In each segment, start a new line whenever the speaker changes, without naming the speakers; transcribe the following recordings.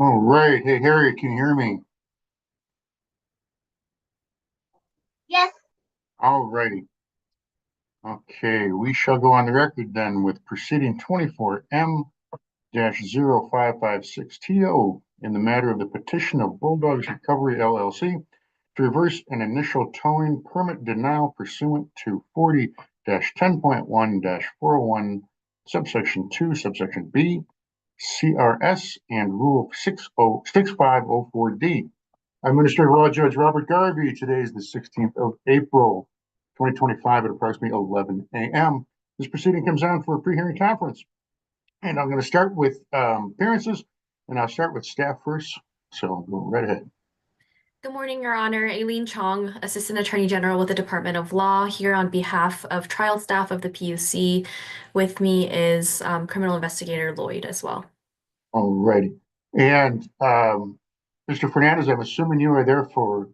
All right. Hey, Harriet, can you hear me?
Yes.
All righty. Okay, we shall go on the record then with proceeding 24M-0556TO in the matter of the petition of Bulldogs Recovery L.L.C. to reverse an initial towing permit denial pursuant to 40-10.1-401 subsection 2 subsection B CRS and Rule 6504D. Administrative Law Judge Robert Garvey. Today is the 16th of April, 2025 at approximately 11 a.m. This proceeding comes on for a pre-hearing conference. And I'm going to start with appearances, and I'll start with staff first. So go right ahead.
Good morning, Your Honor. Aileen Chong, Assistant Attorney General with the Department of Law, here on behalf of trial staff of the PUC. With me is Criminal Investigator Lloyd as well.
All righty. And Mr. Fernandez, I'm assuming you are there for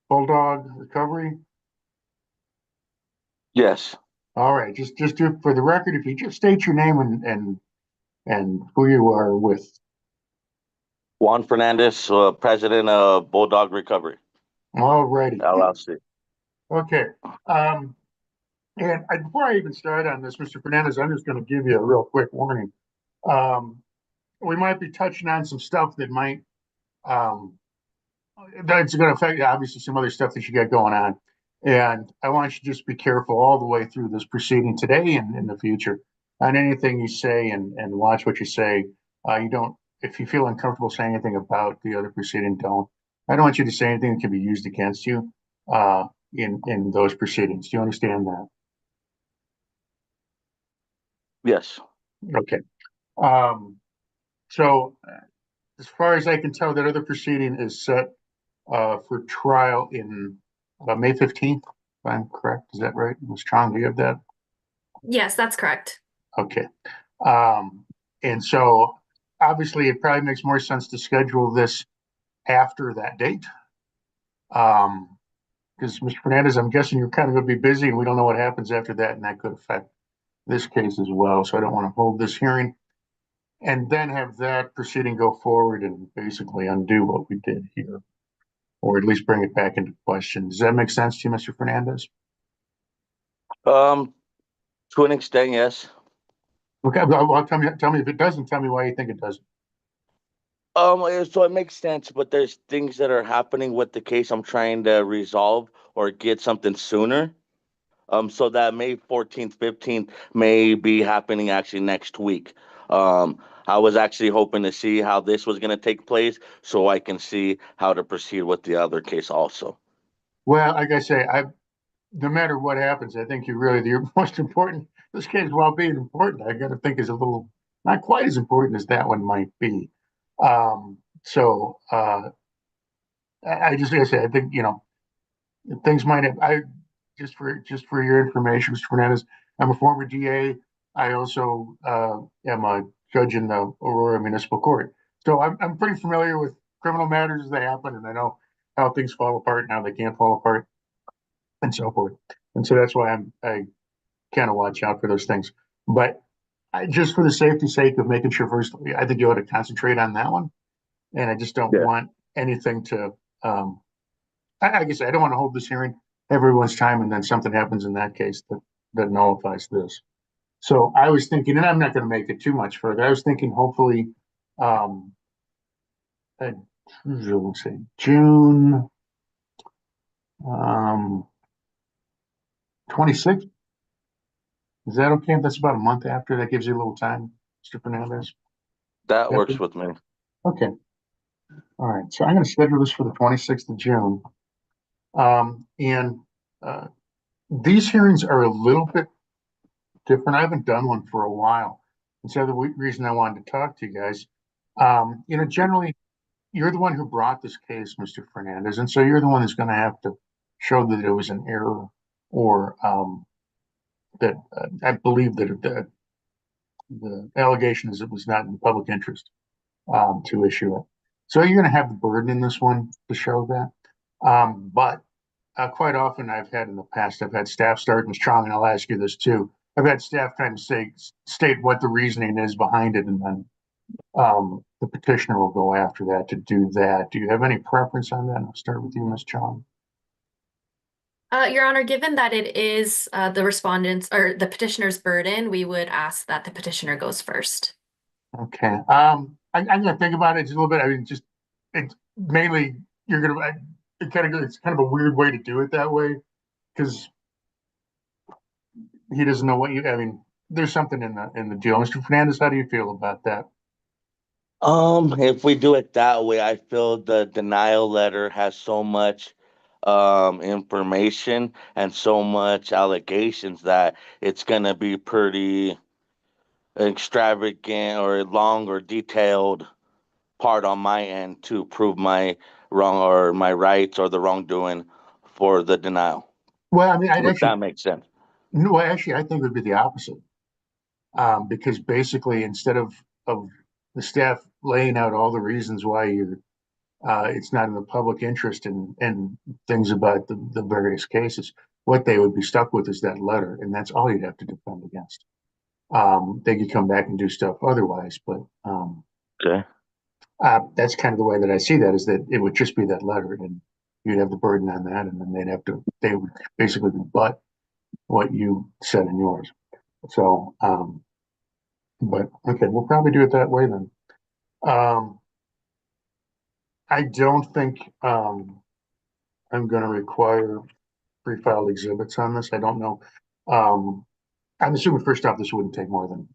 Bulldog Recovery?
Yes.
All right. Just do, for the record, if you just state your name and who you are with.
Juan Fernandez, President of Bulldog Recovery.
All righty.
L.L.C.
Okay. Before I even start on this, Mr. Fernandez, I'm just going to give you a real quick warning. We might be touching on some stuff that might that's going to affect obviously some other stuff that you got going on, and I want you to just be careful all the way through this proceeding today and in the future on anything you say, and watch what you say. You don't, if you feel uncomfortable saying anything about the other proceeding, don't. I don't want you to say anything that can be used against you in those proceedings. Do you understand that?
Yes.
Okay. So as far as I can tell, that other proceeding is set for trial in May 15th, if I'm correct. Is that right? Ms. Chong, do you have that?
Yes, that's correct.
Okay. And so obviously it probably makes more sense to schedule this after that date. Because Mr. Fernandez, I'm guessing you're kind of going to be busy and we don't know what happens after that, and that could affect this case as well. So I don't want to hold this hearing and then have that proceeding go forward and basically undo what we did here, or at least bring it back into question. Does that make sense to you, Mr. Fernandez?
To an extent, yes.
Okay, well, tell me if it doesn't. Tell me why you think it doesn't.
So it makes sense, but there's things that are happening with the case I'm trying to resolve or get something sooner. So that May 14th, 15th may be happening actually next week. I was actually hoping to see how this was going to take place so I can see how to proceed with the other case also.
Well, like I say, no matter what happens, I think you're really the most important. This case, while being important, I got to think is a little not quite as important as that one might be. I just gotta say, I think things might have. I just for your information, Mr. Fernandez, I'm a former DA. I also am a judge in the Aurora Municipal Court, so I'm pretty familiar with criminal matters as they happen, and I know how things fall apart and how they can't fall apart, and so forth. And so that's why I kind of watch out for those things. But just for the safety sake of making sure, first, I think you ought to concentrate on that one, and I just don't want anything to. I guess I don't want to hold this hearing everyone's time, and then something happens in that case that nullifies this. So I was thinking, and I'm not going to make it too much further. I was thinking, hopefully, let's say June 26th. Is that okay? That's about a month after. That gives you a little time, Mr. Fernandez.
That works with me.
Okay. All right. So I'm going to schedule this for the 26th of June. These hearings are a little bit different. I haven't done one for a while. And so the reason I wanted to talk to you guys, generally, you're the one who brought this case, Mr. Fernandez. And so you're the one who's going to have to show that it was an error, or that I believe that the allegation is it was not in the public interest to issue it. So you're going to have the burden in this one to show that. But quite often I've had in the past, I've had staff start, and Strong, and I'll ask you this too. I've had staff kind of state what the reasoning is behind it, and then the petitioner will go after that to do that. Do you have any preference on that? I'll start with you, Ms. Chong.
Your Honor, given that it is the respondent's or the petitioner's burden, we would ask that the petitioner goes first.
Okay. I'm gonna think about it just a little bit. I mean, just it's mainly you're gonna. It's kind of a weird way to do it that way because he doesn't know what you. I mean, there's something in the deal. Mr. Fernandez, how do you feel about that?
If we do it that way, I feel the denial letter has so much information and so much allegations that it's gonna be pretty extravagant or long or detailed part on my end to prove my wrong or my rights or the wrongdoing for the denial.
Well, I mean,
If that makes sense.
no, actually, I think it would be the opposite. Because basically, instead of the staff laying out all the reasons why it's not in the public interest and things about the various cases, what they would be stuck with is that letter, and that's all you'd have to defend against. They could come back and do stuff otherwise, but
Okay.
that's kind of the way that I see that, is that it would just be that letter, and you'd have the burden on that, and then they would basically rebut what you said in yours. So, but okay, we'll probably do it that way then. I don't think I'm going to require pre-filed exhibits on this. I don't know. I'm assuming first off, this wouldn't take more than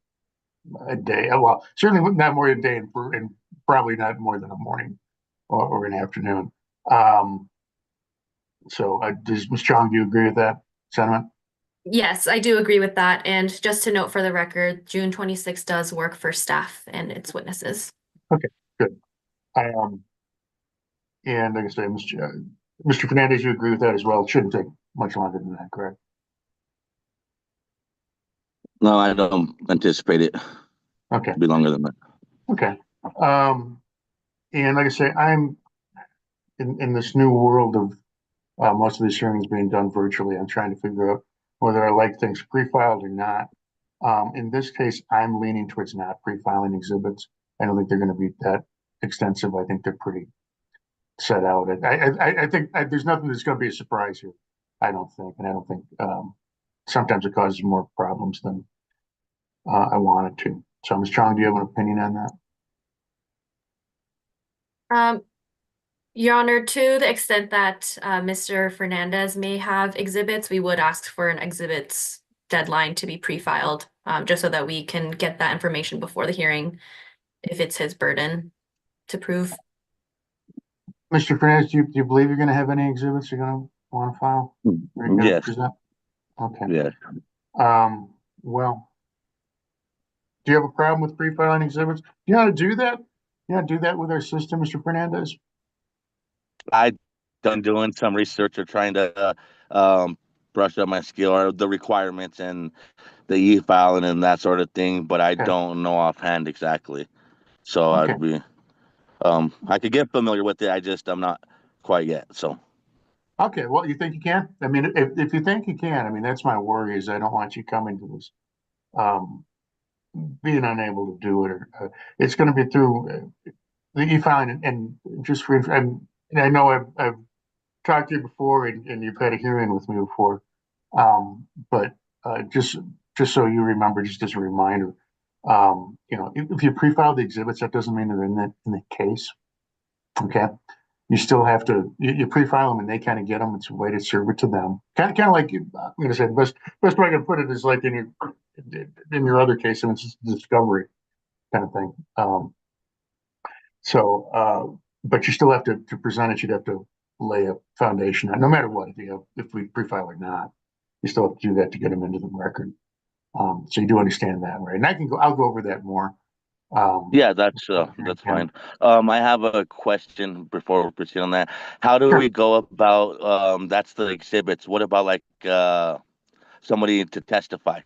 a day. Well, certainly not more than a day, and probably not more than a morning or an afternoon. So, does Ms. Chong, do you agree with that sentiment?
Yes, I do agree with that. And just to note for the record, June 26th does work for staff and its witnesses.
Okay, good. And like I say, Mr. Fernandez, you agree with that as well? It shouldn't take much longer than that, correct?
No, I don't anticipate it
Okay.
to be longer than that.
Okay. And like I say, I'm in this new world of most of these hearings being done virtually. I'm trying to figure out whether I like things pre-filed or not. In this case, I'm leaning towards not pre-filing exhibits. I don't think they're going to be that extensive. I think they're pretty set out. I think there's nothing that's going to be a surprise here. I don't think, and I don't think sometimes it causes more problems than I want it to. So, Ms. Chong, do you have an opinion on that?
Your Honor, to the extent that Mr. Fernandez may have exhibits, we would ask for an exhibits deadline to be pre-filed, just so that we can get that information before the hearing, if it's his burden to prove.
Mr. Fernandez, do you believe you're going to have any exhibits you're going to want to file?
Yes.
Present? Okay.
Yes.
Well, do you have a problem with pre-filing exhibits? You know how to do that? You know how to do that with our system, Mr. Fernandez?
I done doing some research or trying to brush up my skill or the requirements and the e-filing and that sort of thing, but I don't know offhand exactly. So
Okay.
I'd be I could get familiar with it. I'm not quite yet. So
Okay, well, you think you can? I mean, if you think you can, I mean, that's my worry, is I don't want you coming to this being unable to do it, or it's going to be through the e-filing, and just for and I know I've talked to you before, and you've had a hearing with me before, but just so you remember, just as a reminder, if you pre-file the exhibits, that doesn't mean they're in the case. Okay, you still have to you pre-file them, and they kind of get them. It's a way to serve it to them. Kind of like I'm going to say the best way I can put it is like in your other case, and it's discovery kind of thing. But you still have to present it. You'd have to lay a foundation, no matter what, if we pre-file or not. You still have to do that to get them into the record. So you do understand that, right? And I'll go over that more.
yeah, that's fine. I have a question before we proceed on that. How do we go about that's the exhibits? What about like somebody to testify,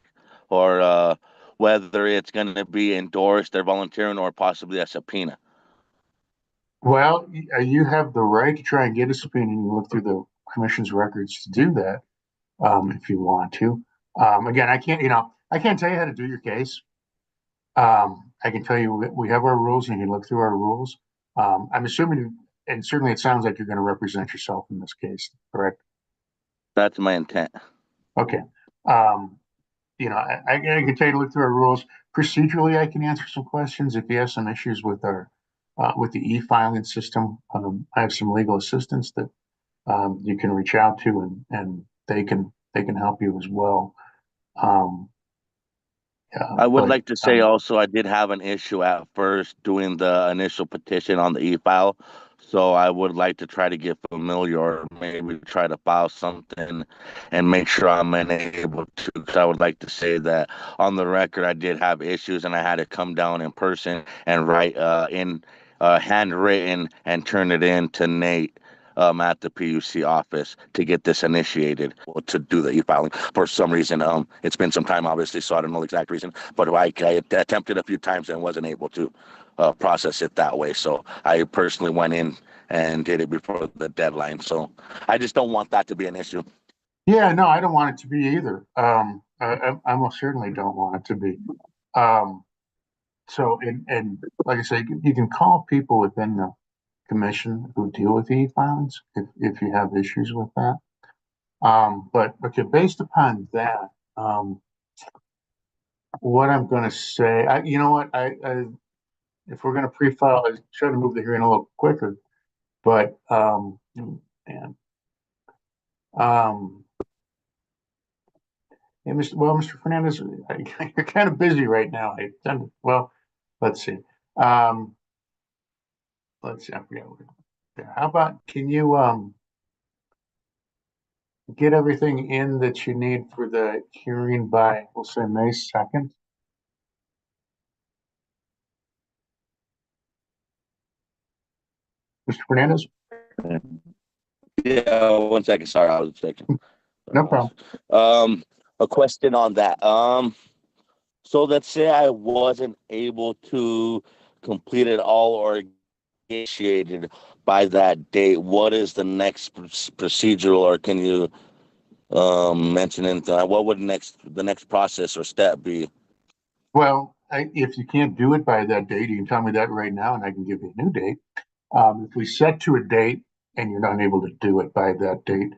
or whether it's going to be endorsed, they're volunteering, or possibly a subpoena?
Well, you have the right to try and get a subpoena, and you look through the commission's records to do that, if you want to. Again, I can't tell you how to do your case. I can tell you, we have our rules and you can look through our rules. I'm assuming, and certainly it sounds like you're going to represent yourself in this case, correct?
That's my intent.
Okay. Um, I can tell you to look through our rules. Procedurally, I can answer some questions. If you have some issues with with the e-filing system, I have some legal assistants that you can reach out to, and they can help you as well. Um,
I would
but
like to say also I did have an issue at first doing the initial petition on the e-file. So I would like to try to get familiar or maybe try to file something and make sure I'm enabled to. Because I would like to say that on the record, I did have issues and I had to come down in person and write in handwritten and turn it in to Nate at the PUC office to get this initiated to do the e-filing. For some reason, it's been some time, obviously, so I don't know the exact reason, but I attempted a few times and wasn't able to process it that way. So I personally went in and did it before the deadline. So I just don't want that to be an issue.
yeah, no, I don't want it to be either. I most certainly don't want it to be. Um, so, and like I say, you can call people within the commission who deal with e-filings if you have issues with that. But okay, based upon that, what I'm going to say, you know what, if we're going to pre-file, I try to move the hearing a little quicker. But and um, yeah, Mr. Fernandez, you're kind of busy right now. I tend to, well, let's see. Um, let's see. I forget. How about can you get everything in that you need for the hearing by, we'll say, May 2nd? Mr. Fernandez?
Yeah, 1 second. Sorry, I was checking.
No problem.
A question on that. So let's say I wasn't able to complete it all or initiated by that date. What is the next procedural, or can you mention anything? What would the next process or step be?
Well, if you can't do it by that date, you can tell me that right now and I can give you a new date. If we set to a date and you're not able to do it by that date,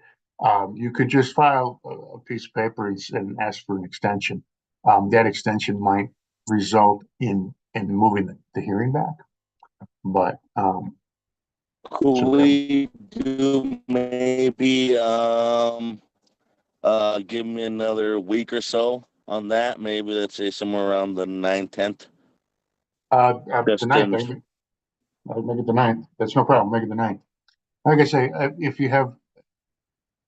you could just file a piece of paper and ask for an extension. That extension might result in moving the hearing back, but
Could
so
we do maybe give me another week or so on that? Maybe let's say somewhere around the 9th, 10th.
the
Just
ninth,
in,
I'll make it the ninth. That's no problem. Make it the ninth. Like I say, if you have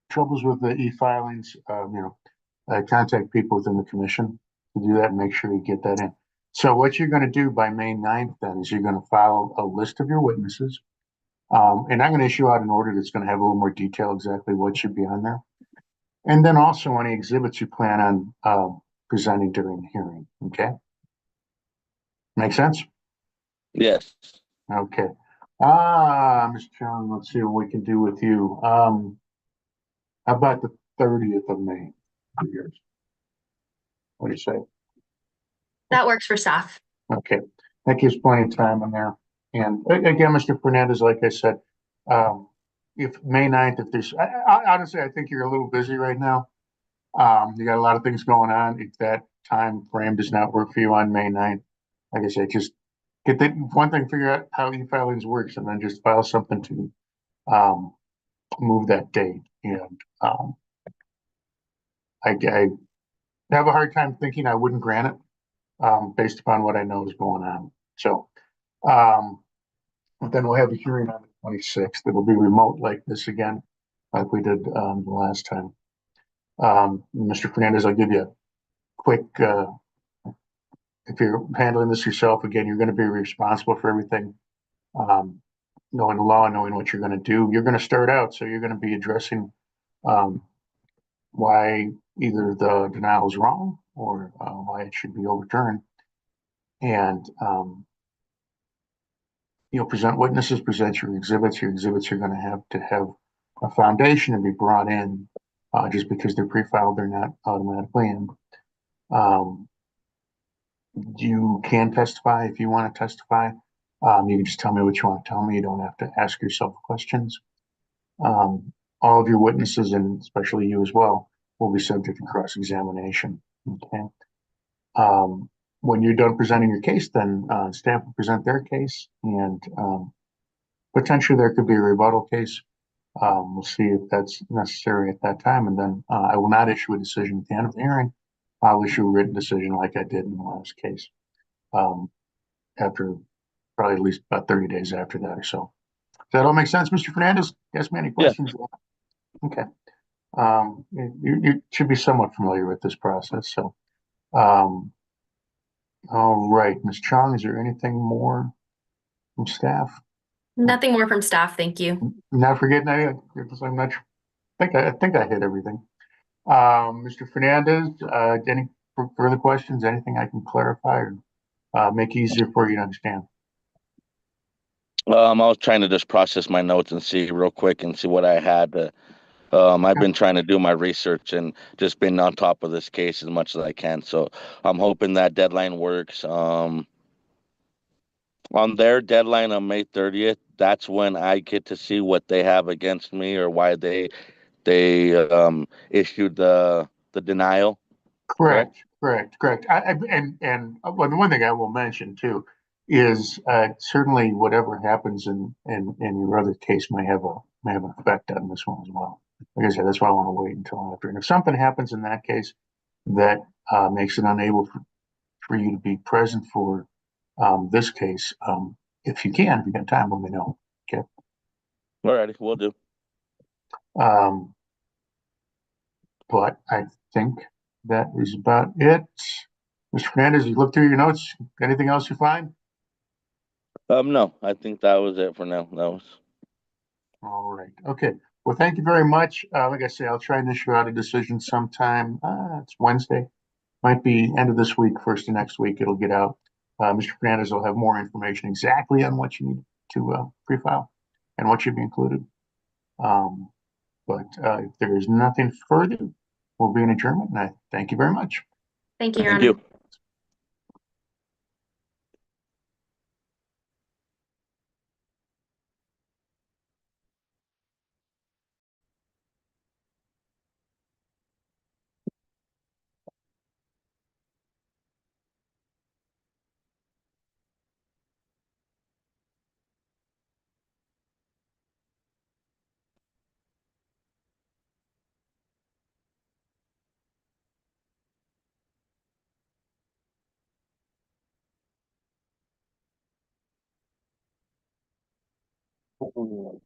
troubles with the e-filings, contact people within the commission to do that and make sure you get that in. So what you're going to do by May 9th then is you're going to file a list of your witnesses. And I'm going to issue out an order that's going to have a little more detail exactly what should be on there. And then also any exhibits you plan on presenting during the hearing. Okay. Make sense?
yes.
Okay. Mr. Chung, let's see what we can do with you. How about the 30th of May? What do you say?
That works for staff.
Okay, that gives plenty of time in there. And again, Mr. Fernandez, like I said, if May 9th, if there's, honestly, I think you're a little busy right now. You got a lot of things going on. If that time frame does not work for you on May 9th, like I said, just get the one thing, figure out how e-filings works, and then just file something to move that date. And I have a hard time thinking I wouldn't grant it based upon what I know is going on. So, but then we'll have a hearing on the 26th. It'll be remote like this again, like we did the last time. Mr. Fernandez, I'll give you a quick, if you're handling this yourself, again, you're going to be responsible for everything. Knowing the law, knowing what you're going to do, you're going to start out. So you're going to be addressing why either the denial is wrong or why it should be overturned. And present witnesses, present your exhibits. Your exhibits are going to have a foundation and be brought in. Just because they're pre-filed, they're not automatically in. You can testify if you want to testify. You can just tell me what you want to tell me. You don't have to ask yourself questions. All of your witnesses, and especially you as well, will be subject to cross-examination. Okay. When you're done presenting your case, then staff will present their case, and potentially there could be a rebuttal case. We'll see if that's necessary at that time, and then I will not issue a decision at the end of the hearing. I'll issue a written decision like I did in the last case. After probably at least about 30 days after that or so. Does that all make sense, Mr. Fernandez? Ask me any questions. Okay. You should be somewhat familiar with this process. So, all right, Ms. Chong, is there anything more from staff?
Nothing more from staff, thank you.
Not forgetting, I'm not sure. I think I hit everything. Mr. Fernandez, any further questions? Anything I can clarify or make easier for you to understand?
I was trying to just process my notes and see real quick and see what I had. I've been trying to do my research and just been on top of this case as much as I can. So I'm hoping that deadline works. On their deadline on May 30th, that's when I get to see what they have against me or why they issued the denial.
Correct. Well, the one thing I will mention too is certainly whatever happens in your other case may have an effect on this one as well. Like I said, that's why I want to wait until after. And if something happens in that case that makes it unable for you to be present for this case, if you got time, let me know. Okay.
All righty, we'll do.
Um, but I think that is about it. Mr. Fernandez, you look through your notes. Anything else you find?
No, I think that was it for now. That was.
All right. Okay. Well, thank you very much. Like I say, I'll try and issue out a decision sometime. It's Wednesday. Might be end of this week, first of next week. It'll get out. Mr. Fernandez will have more information exactly on what you need to pre-file and what should be included. But if there is nothing further, we'll be in adjournment. And I thank you very much.
Thank you, Your
Thank
Honor.
you.
Oh.